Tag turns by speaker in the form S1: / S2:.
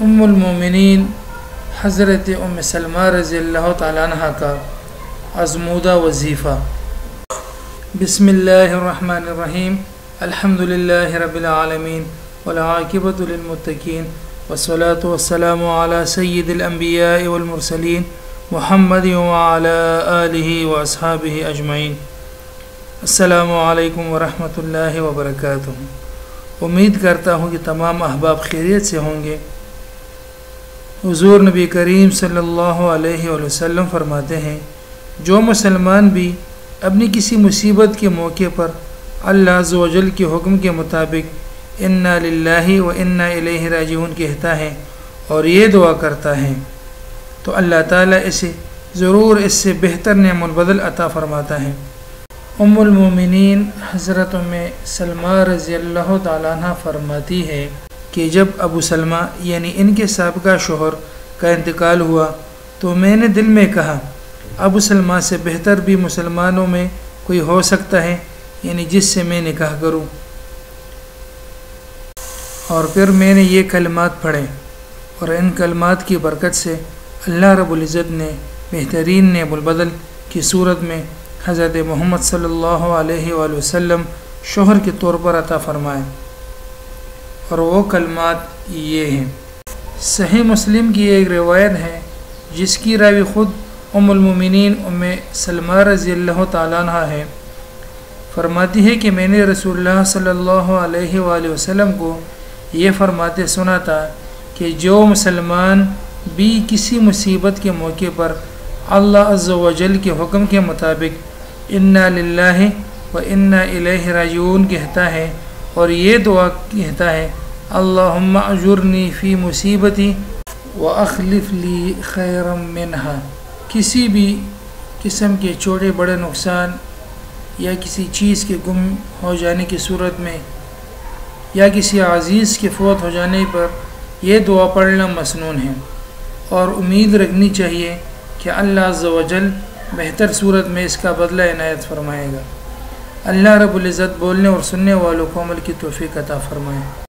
S1: ام المومنین حضرت ام سلمہ رضی اللہ تعالیٰ عنہ کا ازمودہ وظیفہ۔ بسم اللہ الرحمن الرحیم، الحمد للہ رب العالمین والعاقبۃ للمتقین والصلاة والسلام علی سید الانبیاء والمرسلین محمد وعلی آلہ واصحابہ اجمعین۔ السلام علیکم ورحمۃ اللہ وبرکاتہ۔ امید کرتا ہوں کہ تمام احباب خیریت سے ہوں گے۔ حضور نبی کریم صلی اللہ علیہ وسلم فرماتے ہیں، جو مسلمان بھی اپنی کسی مصیبت کے موقع پر اللہ عز و جل کے حکم کے مطابق انا للہ و انا الیہ راجعون کہتا ہے اور یہ دعا کرتا ہے تو اللہ تعالیٰ اسے ضرور اس سے بہتر نعم البدل عطا فرماتا ہے۔ ام المومنین حضرت ام سلمہ رضی اللہ تعالیٰ عنہ فرماتی ہے کہ جب ابو سلمہ یعنی ان کے سابقہ شوہر کا انتقال ہوا تو میں نے دل میں کہا ابو سلمہ سے بہتر بھی مسلمانوں میں کوئی ہو سکتا ہے، یعنی جس سے میں نکاح کروں۔ اور پھر میں نے یہ کلمات پڑھے اور ان کلمات کی برکت سے اللہ رب العزت نے بہترین نعم البدل کی صورت میں حضرت محمد صلی اللہ علیہ وآلہ وسلم شوہر کے طور پر عطا فرمائے، اور وہ کلمات یہ ہیں۔ صحیح مسلم کی ایک روایت ہے جس کی راوی خود ام المومنین ام سلمہ رضی اللہ تعالیٰ عنہ ہے۔ فرماتی ہے کہ میں نے رسول اللہ صلی اللہ علیہ وآلہ وسلم کو یہ فرماتے سنا تھا کہ جو مسلمان بھی کسی مصیبت کے موقع پر اللہ عز و جل کے حکم کے مطابق انا للہ و انا الیہ راجعون کہتا ہے اور یہ دعا کہتا ہے اللہم اجرنی فی مصیبتی واخلف لی خیرا منہا، کسی بھی قسم کے چھوٹے بڑے نقصان یا کسی چیز کے گم ہو جانے کی صورت میں یا کسی عزیز کے فوت ہو جانے پر یہ دعا پڑھنا مسنون ہے، اور امید رکھنی چاہیے کہ اللہ عز و جل بہتر صورت میں اس کا بدلہ عنایت فرمائے گا۔ اللہ رب العزت بولنے اور سننے والوں کو عمل کی توفیق عطا فرمائے۔